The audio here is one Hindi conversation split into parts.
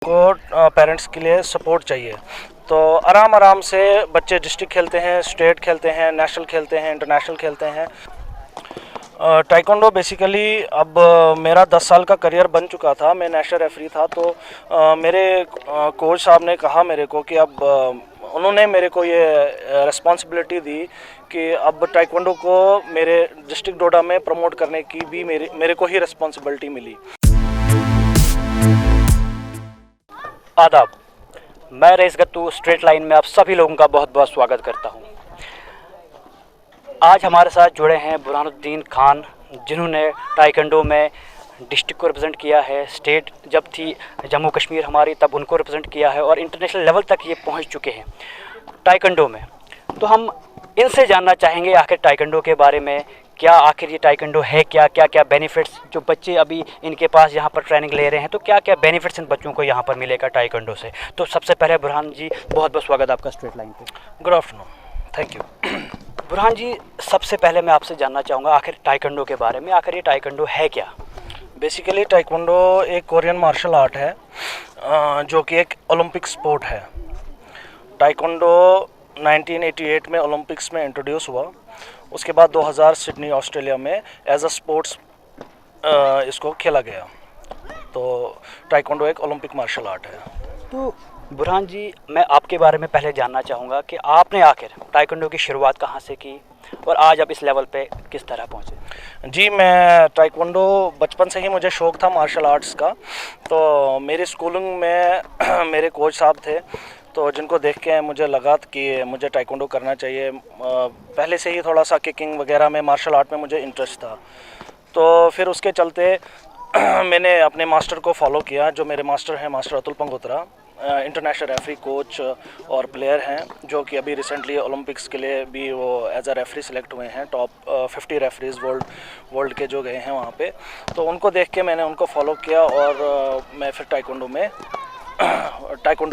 को पेरेंट्स के लिए सपोर्ट चाहिए। तो आराम आराम से बच्चे डिस्ट्रिक्ट खेलते हैं, स्टेट खेलते हैं, नेशनल खेलते हैं, इंटरनेशनल खेलते हैं। टाइकोंडो बेसिकली अब मेरा 10 साल का करियर बन चुका था। मैं नेशनल रेफरी था। तो मेरे कोच साहब ने कहा मेरे को कि अब उन्होंने मेरे को ये रिस्पॉन्सिबिलिटी दी कि अब टाइकोंडो को मेरे डिस्ट्रिक्ट डोडा में प्रमोट करने की भी मेरे को ही रिस्पॉन्सिबिलिटी मिली। आदाब, मैं रईस गत्तू स्ट्रेट लाइन में आप सभी लोगों का बहुत बहुत स्वागत करता हूं। आज हमारे साथ जुड़े हैं बुरहानुद्दीन खान, जिन्होंने टाइकोंडो में डिस्ट्रिक्ट को रिप्रेजेंट किया है। स्टेट जब थी जम्मू कश्मीर हमारी, तब उनको रिप्रेजेंट किया है और इंटरनेशनल लेवल तक ये पहुंच चुके हैं टाइकोंडो में। तो हम इनसे जानना चाहेंगे आखिर टाइकोंडो के बारे में, क्या आखिर ये टाइकोंडो है, क्या क्या क्या बेनिफिट्स जो बच्चे अभी इनके पास यहाँ पर ट्रेनिंग ले रहे हैं, तो क्या क्या बेनिफिट्स इन बच्चों को यहाँ पर मिलेगा टाइकोंडो से। तो सबसे पहले बुरहान जी, बहुत बहुत स्वागत आपका स्ट्रेट लाइन पे। Good afternoon, thank you. Burhan ji, सबसे पहले मैं आपसे जानना चाहूँगा आखिर टाइकोंडो के बारे में, आखिर ये टाइकोंडो है क्या। बेसिकली टाइकोंडो एक कोरियन मार्शल आर्ट है जो कि एक ओलंपिक स्पोर्ट है। टाइकोंडो 1988 में ओलंपिक्स में इंट्रोड्यूस हुआ। उसके बाद 2000 सिडनी ऑस्ट्रेलिया में एज अ स्पोर्ट्स इसको खेला गया। तो टाइकोंडो एक ओलंपिक मार्शल आर्ट है। तो बुरहान जी, मैं आपके बारे में पहले जानना चाहूँगा कि आपने आखिर टाइकोंडो की शुरुआत कहाँ से की और आज आप इस लेवल पे किस तरह पहुँचे। जी, मैं टाइकोंडो बचपन से ही मुझे शौक़ था मार्शल आर्ट्स का। तो मेरी स्कूलिंग में मेरे कोच साहब थे, तो जिनको देख के मुझे लगा कि मुझे टाइकोंडो करना चाहिए। पहले से ही थोड़ा सा किकिंग वगैरह में, मार्शल आर्ट में मुझे इंटरेस्ट था। तो फिर उसके चलते मैंने अपने मास्टर को फॉलो किया। जो मेरे मास्टर हैं, master Atul Pangotra, international referee, coach और प्लेयर हैं, जो कि अभी रिसेंटली ओलंपिक्स के लिए भी वो एज अ रेफरी सेलेक्ट हुए हैं। टॉप 50 रेफरीज वर्ल्ड के जो गए हैं वहाँ पे। तो उनको देख के मैंने उनको फॉलो किया और मैं फिर टाइकोंडो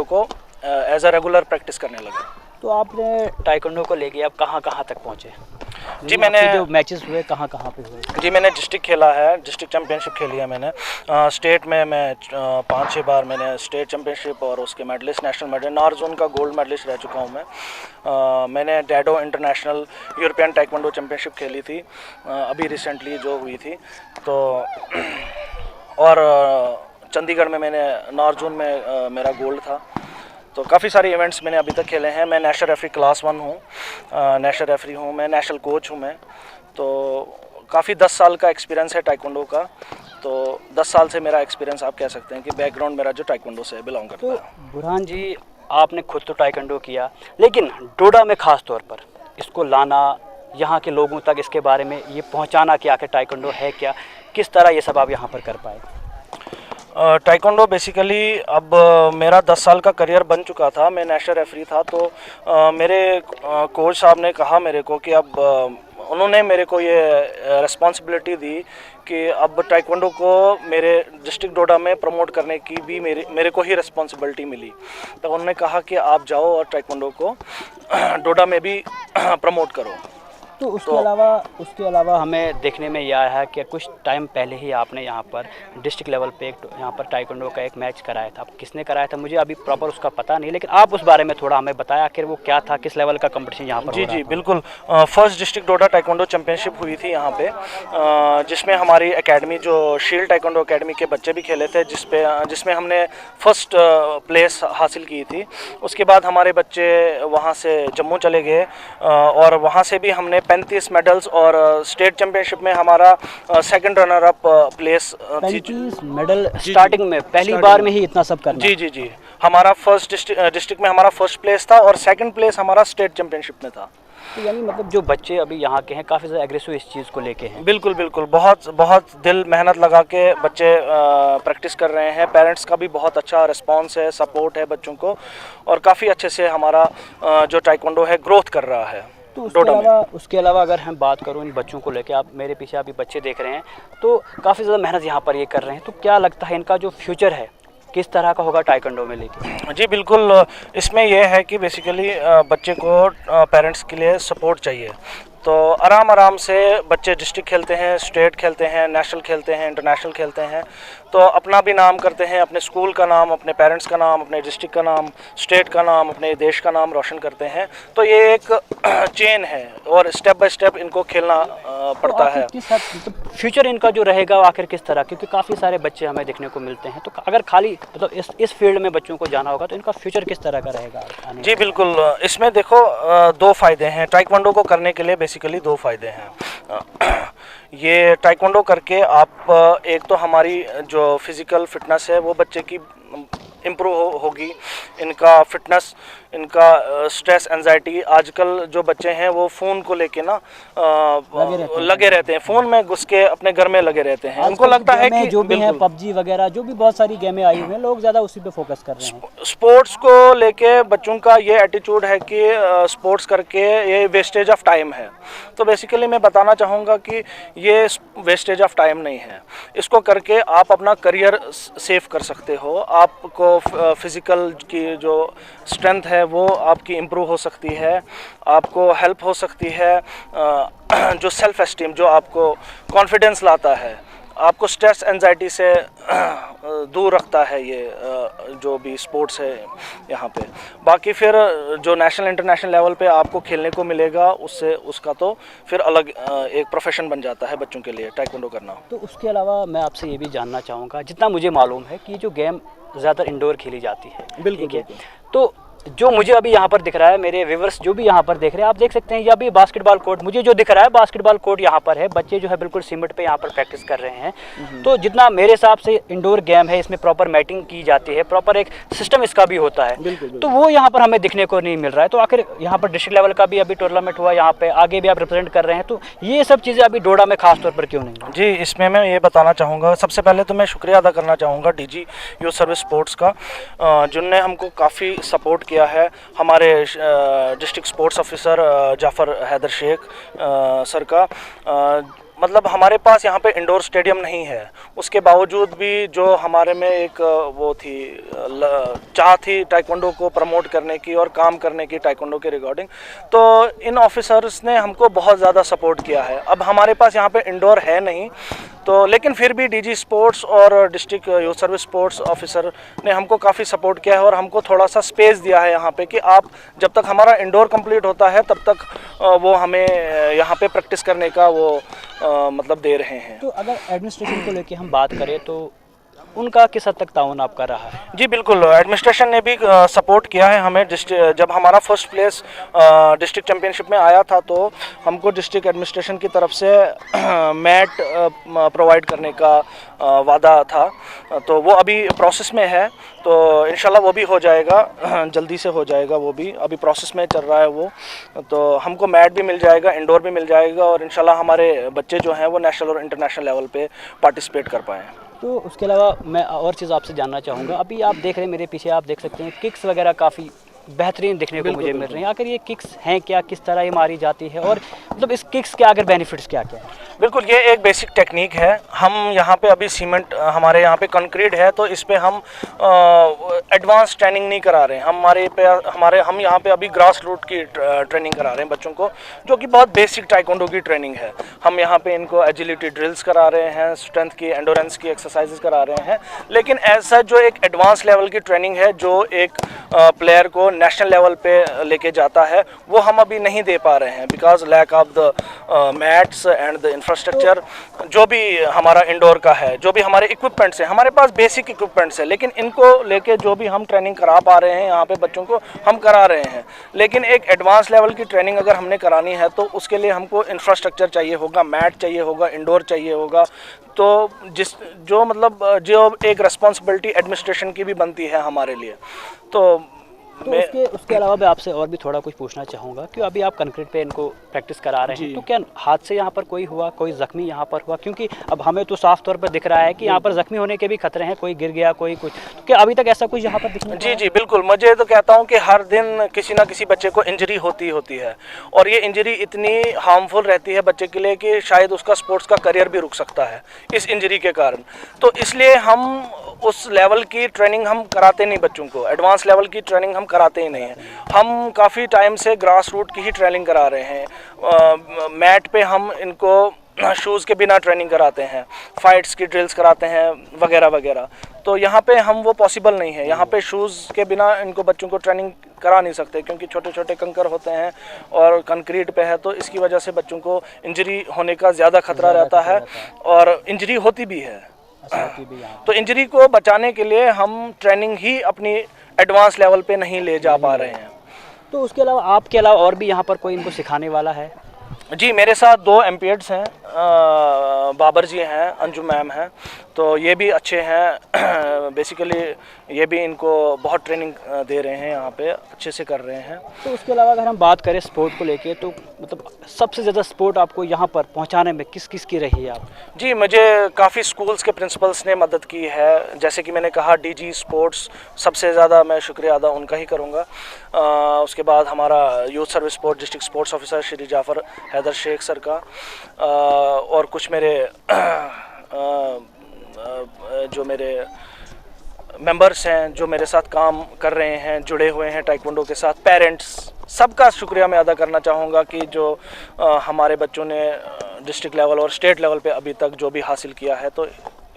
को एज अ रेगुलर प्रैक्टिस करने लगा। तो आपने टाइकोंडो को लेके अब कहाँ कहाँ तक पहुँचे। जी, मैंने जो मैचेस हुए कहाँ कहाँ पे हुए। जी, मैंने डिस्ट्रिक्ट खेला है, डिस्ट्रिक्ट चैम्पियनशिप खेली है मैंने। स्टेट में मैं 5-6 बार मैंने स्टेट चैम्पियनशिप और उसके medallist, national medal, north zone का गोल्ड मेडलिस्ट रह चुका हूँ मैं। मैंने डैडो इंटरनेशनल यूरोपियन टाइकोंडो चैम्पियनशिप खेली थी अभी रिसेंटली जो हुई थी। तो और चंडीगढ़ में मैंने नॉर्थ जोन में मेरा गोल्ड था। तो काफ़ी सारे इवेंट्स मैंने अभी तक खेले हैं। मैं नेशनल रेफरी क्लास 1 हूँ, नेशनल रेफरी हूँ मैं, नेशनल कोच हूँ मैं। तो काफ़ी 10 साल का एक्सपीरियंस है टाइकोंडो का। तो 10 साल से मेरा एक्सपीरियंस आप कह सकते हैं कि बैकग्राउंड मेरा जो टाइकोंडो से बिलोंग करता है। तो बुरहान जी, आपने खुद तो टाइकोंडो किया, लेकिन डोडा में ख़ास तौर पर इसको लाना, यहाँ के लोगों तक इसके बारे में ये पहुँचाना कि आखिर टाइकोंडो है क्या, किस तरह ये सब आप यहाँ पर कर पाए। टाइकोंडो बेसिकली अब मेरा 10 साल का करियर बन चुका था। मैं नेशनल रेफरी था। तो मेरे कोच साहब ने कहा मेरे को कि अब उन्होंने मेरे को ये रिस्पॉन्सिबिलिटी दी कि अब टाइकोंडो को मेरे डिस्ट्रिक्ट डोडा में प्रमोट करने की भी मेरे को ही रिस्पॉन्सिबिलिटी मिली। तो उन्होंने कहा कि आप जाओ और टाइकोंडो को डोडा में भी प्रमोट करो। तो उसके अलावा हमें देखने में यह आया है कि कुछ टाइम पहले ही आपने यहाँ पर डिस्ट्रिक्ट लेवल पे यहाँ पर टाइकोंडो का एक मैच कराया था। किसने कराया था मुझे अभी प्रॉपर उसका पता नहीं, लेकिन आप उस बारे में थोड़ा हमें बताया आखिर वो क्या था, किस लेवल का कंपटीशन यहाँ पर। जी बिल्कुल। फर्स्ट डिस्ट्रिक्ट डोडा टाइकोंडो चैम्पियनशिप हुई थी यहाँ पे, जिसमें हमारी एकेडमी जो शील्ड टाइकोंडो एकेडमी के बच्चे भी खेले थे, जिसमें हमने फर्स्ट प्लेस हासिल की थी। उसके बाद हमारे बच्चे वहाँ से जम्मू चले गए और वहाँ से भी हमने 35 मेडल्स और स्टेट चैम्पियनशिप में हमारा second runner up place. 35 medal starting में पहली बार में ही इतना सब करना। जी, हमारा फर्स्ट डिस्ट्रिक्ट में हमारा फर्स्ट प्लेस था और सेकंड प्लेस हमारा स्टेट चैम्पियनशिप में था। तो यानी मतलब जो बच्चे अभी यहाँ के हैं काफ़ी ज़्यादा एग्रेसिव इस चीज़ को लेके हैं। बिल्कुल, बहुत दिल मेहनत लगा के बच्चे प्रैक्टिस कर रहे हैं। पेरेंट्स का भी बहुत अच्छा रिस्पांस है, सपोर्ट है बच्चों को, और काफ़ी अच्छे से हमारा जो टाइकोंडो है ग्रोथ कर रहा है। तो उसके अलावा अगर हम बात करूँ इन बच्चों को लेकर, आप मेरे पीछे अभी बच्चे देख रहे हैं तो काफ़ी ज़्यादा मेहनत यहाँ पर ये कर रहे हैं, तो क्या लगता है इनका जो फ्यूचर है किस तरह का होगा टाइकोंडो में लेके। जी बिल्कुल, इसमें यह है कि बेसिकली बच्चे को पेरेंट्स के लिए सपोर्ट चाहिए। तो आराम आराम से बच्चे डिस्ट्रिक्ट खेलते हैं, स्टेट खेलते हैं, नेशनल खेलते हैं, इंटरनेशनल खेलते हैं। तो अपना भी नाम करते हैं, अपने स्कूल का नाम, अपने पेरेंट्स का नाम, अपने डिस्ट्रिक्ट का नाम, स्टेट का नाम, अपने देश का नाम रोशन करते हैं। तो ये एक चेन है और स्टेप बाय स्टेप इनको खेलना पड़ता है। तो फ्यूचर इनका जो रहेगा आखिर किस तरह, क्योंकि काफ़ी सारे बच्चे हमें देखने को मिलते हैं, तो अगर खाली मतलब इस फील्ड में बच्चों को जाना होगा तो इनका फ्यूचर किस तरह का रहेगा? जी बिल्कुल, इसमें देखो दो फ़ायदे हैं। टाइक्वांडो को करने के लिए बेसिकली दो फ़ायदे हैं। ये टाइक्वांडो करके आप एक तो हमारी जो फिज़िकल फिटनेस है वो बच्चे की इम्प्रूव होगी, इनका फिटनेस, इनका स्ट्रेस, एंजाइटी। आजकल जो बच्चे हैं वो फ़ोन को लेके ना लगे रहते हैं, फ़ोन में घुस के अपने घर में लगे रहते हैं। उनको लगता है कि जो भी है पबजी वगैरह, जो भी बहुत सारी गेमें आई हुई हैं, लोग ज़्यादा उसी पे फोकस कर रहे हैं। स्पोर्ट्स को लेके बच्चों का ये एटीट्यूड है कि स्पोर्ट्स करके ये वेस्टेज ऑफ टाइम है। तो बेसिकली मैं बताना चाहूँगा कि ये वेस्टेज ऑफ टाइम नहीं है। इसको करके आप अपना करियर सेव कर सकते हो, आपको फिज़िकल की जो स्ट्रेंथ है वो आपकी इम्प्रूव हो सकती है, आपको हेल्प हो सकती है, जो सेल्फ एस्टीम, जो आपको कॉन्फिडेंस लाता है, आपको स्ट्रेस एंजाइटी से दूर रखता है, ये जो भी स्पोर्ट्स है यहाँ पे। बाकी फिर जो नेशनल इंटरनेशनल लेवल पे आपको खेलने को मिलेगा, उससे उसका तो फिर अलग एक प्रोफेशन बन जाता है बच्चों के लिए टाइक्वांडो करना। तो उसके अलावा मैं आपसे ये भी जानना चाहूँगा, जितना मुझे मालूम है कि जो गेम ज़्यादातर इंडोर खेली जाती है, बिल्कुल। तो जो मुझे अभी यहाँ पर दिख रहा है, मेरे व्यूअर्स जो भी यहाँ पर देख रहे हैं, आप देख सकते हैं ये अभी बास्केटबॉल कोर्ट मुझे जो दिख रहा है, बास्केटबॉल कोर्ट यहाँ पर है। बच्चे जो है बिल्कुल सीमेंट पे यहाँ पर प्रैक्टिस कर रहे हैं। तो जितना मेरे हिसाब से इंडोर गेम है, इसमें प्रॉपर मैटिंग की जाती है, प्रॉपर एक सिस्टम इसका भी होता है। बिल्कुल। तो वो यहाँ पर हमें दिखने को नहीं मिल रहा है। तो आखिर यहाँ पर डिस्ट्रिक्ट लेवल का भी अभी टूर्नामेंट हुआ, यहाँ पे आगे भी आप रिप्रेजेंट कर रहे हैं, तो ये सब चीज़ें अभी डोडा में खास तौर पर क्यों नहीं? जी, इसमें मैं ये बताना चाहूँगा, सबसे पहले तो मैं शुक्रिया अदा करना चाहूँगा डीजी यूथ सर्विस स्पोर्ट्स का, जिनने हमको काफ़ी सपोर्ट किया है। हमारे district sports officer Jafar Haider Sheikh sir का, मतलब हमारे पास यहाँ पे इंडोर स्टेडियम नहीं है, उसके बावजूद भी जो हमारे में एक वो थी चाह थी टाइक्वांडो को प्रमोट करने की और काम करने की टाइक्वांडो के रिगार्डिंग, तो इन ऑफिसर्स ने हमको बहुत ज़्यादा सपोर्ट किया है। अब हमारे पास यहाँ पे इंडोर है नहीं, तो लेकिन फिर भी डीजी स्पोर्ट्स और district youth service sports officer ने हमको काफ़ी सपोर्ट किया है और हमको थोड़ा सा स्पेस दिया है यहाँ पे कि आप जब तक हमारा इंडोर कंप्लीट होता है तब तक वो हमें यहाँ पे प्रैक्टिस करने का वो मतलब दे रहे हैं। तो अगर एडमिनिस्ट्रेशन को लेके हम बात करें तो उनका किस हद तक ताउन आपका रहा है? जी बिल्कुल, एडमिनिस्ट्रेशन ने भी सपोर्ट किया है हमें। जब हमारा फर्स्ट प्लेस डिस्ट्रिक्ट चैम्पियनशिप में आया था तो हमको डिस्ट्रिक्ट एडमिनिस्ट्रेशन की तरफ से मैट प्रोवाइड करने का वादा था, तो वो अभी प्रोसेस में है, तो इंशाल्लाह वो भी हो जाएगा, जल्दी से हो जाएगा, वो भी अभी प्रोसेस में चल रहा है वो। तो हमको मैट भी मिल जाएगा, इंडोर भी मिल जाएगा और इंशाल्लाह हमारे बच्चे जो हैं वो नेशनल और इंटरनेशनल लेवल पे पार्टिसिपेट कर पाएँ। तो उसके अलावा मैं और चीज़ आपसे जानना चाहूँगा, अभी आप देख रहे हैं मेरे पीछे, आप देख सकते हैं किक्स वगैरह काफ़ी बेहतरीन देखने को मुझे मिल रही हैं। आखिर ये किक्स हैं क्या, किस तरह ये मारी जाती है और मतलब इस किक्स के आगे बेनिफिट्स क्या क्या है? बिल्कुल, ये एक बेसिक टेक्निक है। हम यहाँ पे अभी सीमेंट, हमारे यहाँ पे कंक्रीट है, तो इस पे हम एडवांस ट्रेनिंग नहीं करा रहे हैं। हम यहाँ पे अभी ग्रास रूट की ट्रेनिंग करा रहे हैं बच्चों को, जो कि बहुत बेसिक टाइक्वांडो की ट्रेनिंग है। हम यहाँ पे इनको एजिलिटी ड्रिल्स करा रहे हैं, स्ट्रेंथ की, एंडोरेंस की एक्सरसाइजेस करा रहे हैं, लेकिन ऐसा जो एक एडवांस लेवल की ट्रेनिंग है जो एक प्लेयर को नेशनल लेवल पे लेके जाता है, वो हम अभी नहीं दे पा रहे हैं because lack of the mats and the infrastructure. जो भी हमारा इंडोर का है, जो भी हमारे इक्विपमेंट्स हैं, हमारे पास बेसिक इक्विपमेंट्स हैं, लेकिन इनको लेके जो भी हम ट्रेनिंग करा पा रहे हैं यहाँ पे बच्चों को, हम करा रहे हैं। लेकिन एक एडवांस लेवल की ट्रेनिंग अगर हमने करानी है तो उसके लिए हमको इंफ्रास्ट्रक्चर चाहिए होगा, मैट चाहिए होगा, इंडोर चाहिए होगा। तो जो एक रिस्पॉन्सिबिलिटी एडमिनिस्ट्रेशन की भी बनती है हमारे लिए। तो उसके अलावा मैं आपसे और भी थोड़ा कुछ पूछना चाहूँगा कि अभी आप कंक्रीट पे इनको प्रैक्टिस करा रहे हैं, तो क्या हादसे यहाँ पर कोई हुआ, कोई ज़ख्मी यहाँ पर हुआ? क्योंकि अब हमें तो साफ तौर पर दिख रहा है कि यहाँ पर ज़ख्मी होने के भी खतरे हैं, कोई गिर गया, कोई कुछ, तो क्या अभी तक ऐसा कुछ यहाँ पर दिखने? जी बिल्कुल, मुझे तो कहता हूँ कि हर दिन किसी ना किसी बच्चे को इंजरी होती है और ये इंजरी इतनी हार्मफुल रहती है बच्चे के लिए कि शायद उसका स्पोर्ट्स का करियर भी रुक सकता है इस इंजरी के कारण। तो इसलिए हम उस लेवल की ट्रेनिंग हम कराते नहीं बच्चों को, एडवांस लेवल की ट्रेनिंग हम कराते ही नहीं हैं। हम काफ़ी टाइम से ग्रास रूट की ही ट्रेनिंग करा रहे हैं। मैट पे हम इनको शूज़ के बिना ट्रेनिंग कराते हैं, फाइट्स की ड्रिल्स कराते हैं वगैरह वगैरह। तो यहाँ पे हम वो पॉसिबल नहीं है, यहाँ पे शूज़ के बिना इनको बच्चों को ट्रेनिंग करा नहीं सकते, क्योंकि छोटे छोटे कंकर होते हैं और कंक्रीट पे है, तो इसकी वजह से बच्चों को इंजरी होने का ज़्यादा खतरा रहता है और इंजरी होती भी है। तो इंजरी को बचाने के लिए हम ट्रेनिंग ही अपनी एडवांस लेवल पे नहीं ले जा पा रहे हैं। तो उसके अलावा आपके अलावा और भी यहाँ पर कोई इनको सिखाने वाला है? जी, मेरे साथ 2 एम्पियर्स हैं, बाबर जी हैं, अंजू मैम हैं, तो ये भी अच्छे हैं। बेसिकली ये भी इनको बहुत ट्रेनिंग दे रहे हैं, यहाँ पे अच्छे से कर रहे हैं। तो उसके अलावा अगर हम बात करें स्पोर्ट को लेके, तो मतलब सबसे ज़्यादा सपोर्ट आपको यहाँ पर पहुँचाने में किस किस की रही है आप? जी, मुझे काफ़ी स्कूल्स के प्रिंसिपल्स ने मदद की है। जैसे कि मैंने कहा, डीजी स्पोर्ट्स, सबसे ज़्यादा मैं शुक्रिया अदा उनका ही करूँगा। उसके बाद हमारा youth service sport district sports officer Shri Jafar Haider Sheikh sir का, और कुछ मेरे जो मेरे मेंबर्स हैं जो मेरे साथ काम कर रहे हैं, जुड़े हुए हैं टाइक्वांडो के साथ, पेरेंट्स, सबका शुक्रिया मैं अदा करना चाहूँगा कि जो हमारे बच्चों ने डिस्ट्रिक्ट लेवल और स्टेट लेवल पे अभी तक जो भी हासिल किया है, तो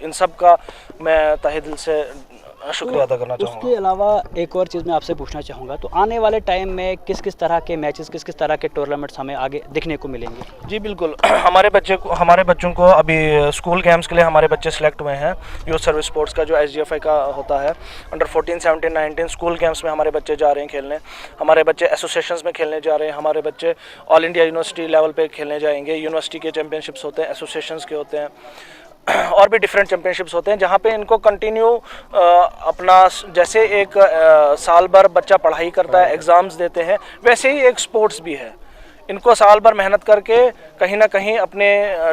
इन सब का मैं तहे दिल से शुक्रिया अदा करना चाहूँगा। उसके अलावा एक और चीज़ मैं आपसे पूछना चाहूँगा, तो आने वाले टाइम में किस किस तरह के मैचेस, किस किस तरह के टूर्नामेंट्स हमें आगे देखने को मिलेंगे? जी बिल्कुल, हमारे बच्चों को अभी स्कूल गेम्स के लिए हमारे बच्चे सिलेक्ट हुए हैं। यूथ सर्विस स्पोर्ट्स का जो SGFI का होता है, अंडर 14, 17, 19 स्कूल गेम्स में हमारे बच्चे जा रहे हैं खेलने। हमारे बच्चे एसोसिएशंस में खेलने जा रहे हैं, हमारे बच्चे ऑल इंडिया यूनिवर्सिटी लेवल पे खेलने जाएंगे। यूनिवर्सिटी के चैम्पियनशिप्स होते हैं, एसोसिएशंस के होते हैं, और भी डिफरेंट चैम्पियनशिप्स होते हैं, जहाँ पे इनको कंटिन्यू अपना, जैसे एक साल भर बच्चा पढ़ाई करता है, एग्ज़ाम्स देते हैं, वैसे ही एक स्पोर्ट्स भी है। इनको साल भर मेहनत करके कहीं ना कहीं अपने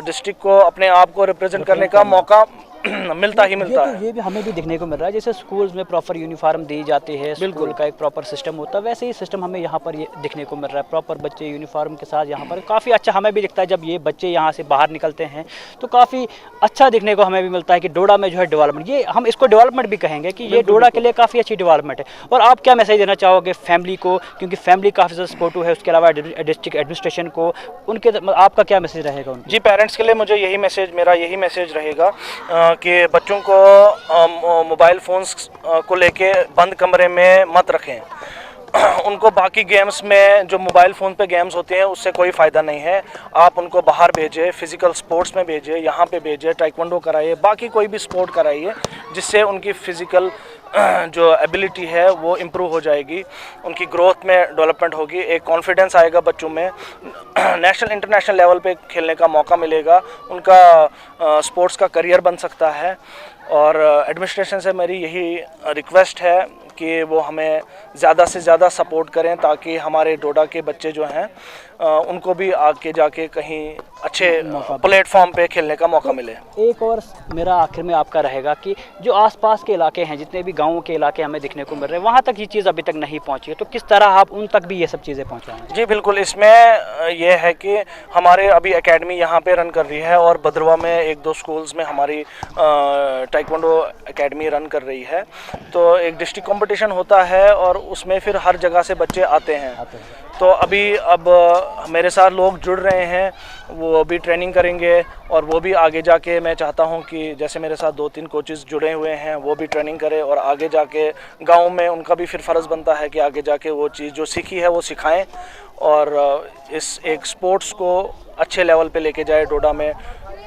डिस्ट्रिक्ट को, अपने आप को रिप्रेजेंट करने का मौका मिलता ही मिलता है। ये भी हमें भी देखने को मिल रहा है, जैसे स्कूल्स में प्रॉपर यूनिफॉर्म दी जाती है, स्कूल का एक प्रॉपर सिस्टम होता है, वैसे ही सिस्टम हमें यहाँ पर ये देखने को मिल रहा है। प्रॉपर बच्चे यूनिफॉर्म के साथ यहाँ पर काफ़ी अच्छा हमें भी दिखता है। जब ये बच्चे यहाँ से बाहर निकलते हैं तो काफ़ी अच्छा दिखने को हमें भी मिलता है कि डोडा में जो है डेवलपमेंट, ये हम इसको डेवलपमेंट भी कहेंगे कि ये डोडा के लिए काफ़ी अच्छी डेवलपमेंट है। और आप क्या मैसेज देना चाहोगे फैमिली को, क्योंकि फैमिली काफ़ी ज़्यादा सपोर्टिव है, उसके अलावा डिस्ट्रिक्ट एडमिनिस्ट्रेशन को, उनके आपका क्या मैसेज रहेगा उनको? जी, पेरेंट्स के लिए मुझे मेरा यही मैसेज रहेगा कि बच्चों को मोबाइल फ़ोन्स को लेके बंद कमरे में मत रखें। उनको बाकी गेम्स में, जो मोबाइल फ़ोन पे गेम्स होते हैं, उससे कोई फ़ायदा नहीं है। आप उनको बाहर भेजें, फिज़िकल स्पोर्ट्स में भेजें, यहाँ पे भेजें, टाइक्वांडो कराइए, बाकी कोई भी स्पोर्ट कराइए, जिससे उनकी फ़िज़िकल जो एबिलिटी है वो इम्प्रूव हो जाएगी, उनकी ग्रोथ में डेवलपमेंट होगी, एक कॉन्फिडेंस आएगा बच्चों में, नेशनल इंटरनेशनल लेवल पे खेलने का मौका मिलेगा, उनका स्पोर्ट्स का करियर बन सकता है। और एडमिनिस्ट्रेशन से मेरी यही रिक्वेस्ट है कि वो हमें ज़्यादा से ज़्यादा सपोर्ट करें, ताकि हमारे डोडा के बच्चे जो हैं उनको भी आगे जाके कहीं अच्छे प्लेटफॉर्म पे खेलने का मौका मिले। एक और मेरा आखिर में आपका रहेगा कि जो आसपास के इलाके हैं, जितने भी गाँवों के इलाके हमें दिखने को मिल रहे हैं, वहाँ तक ये चीज़ अभी तक नहीं पहुँची है, तो किस तरह आप उन तक भी ये सब चीज़ें पहुँचाएंगे? जी बिल्कुल, इसमें ये है कि हमारे अभी एकेडमी यहाँ पे रन कर रही है, और भद्रवा में 1-2 स्कूल्स में हमारी टाइक्वांडो एकेडमी रन कर रही है। तो एक डिस्ट्रिक्ट कंपटीशन होता है और उसमें फिर हर जगह से बच्चे आते हैं। तो अब मेरे साथ लोग जुड़ रहे हैं, वो भी ट्रेनिंग करेंगे, और वो भी आगे जाके मैं चाहता हूं कि जैसे मेरे साथ 2-3 कोचेस जुड़े हुए हैं, वो भी ट्रेनिंग करें, और आगे जाके गांव में उनका भी फिर फ़र्ज़ बनता है कि आगे जाके वो चीज़ जो सीखी है वो सिखाएं, और इस एक स्पोर्ट्स को अच्छे लेवल पे लेके जाए डोडा में।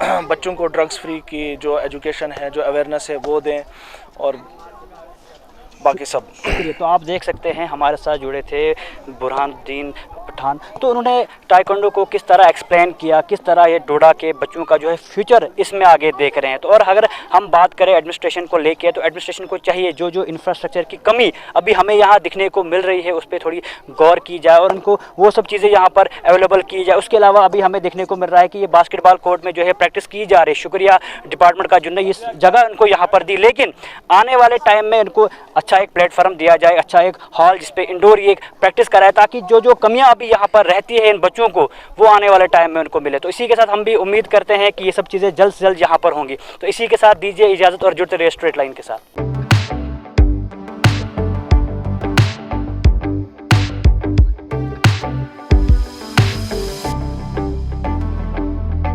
बच्चों को ड्रग्स फ्री की जो एजुकेशन है, जो अवेयरनेस है, वो दें, और बाकी सब। तो आप देख सकते हैं हमारे साथ जुड़े थे बुरहानुद्दीन पठान, तो उन्होंने टाइक्वांडो को किस तरह एक्सप्लेन किया, किस तरह ये डोडा के बच्चों का जो है फ्यूचर इसमें आगे देख रहे हैं। तो और अगर हम बात करें एडमिनिस्ट्रेशन को लेके, तो एडमिनिस्ट्रेशन को चाहिए जो जो इंफ्रास्ट्रक्चर की कमी अभी हमें यहाँ दिखने को मिल रही है, उस पर थोड़ी गौर की जाए और उनको वो सब चीज़ें यहाँ पर अवेलेबल की जाए। उसके अलावा अभी हमें देखने को मिल रहा है कि ये बास्केटबॉल कोर्ट में जो है प्रैक्टिस की जा रही है, शुक्रिया डिपार्टमेंट का जिन्होंने इस जगह उनको यहाँ पर दी, लेकिन आने वाले टाइम में इनको अच्छा एक प्लेटफॉर्म दिया जाए, अच्छा एक हॉल जिसपे इंडोर ये प्रैक्टिस कराए, ताकि जो जो कमियां अभी यहाँ पर रहती है इन बच्चों को, वो आने वाले टाइम में उनको मिले। तो इसी के साथ हम भी उम्मीद करते हैं कि ये सब चीज़ें जल्द से जल्द यहाँ पर होंगी। तो इसी के साथ दीजिए इजाज़त और जुड़ते रहिए स्ट्रेट लाइन के साथ।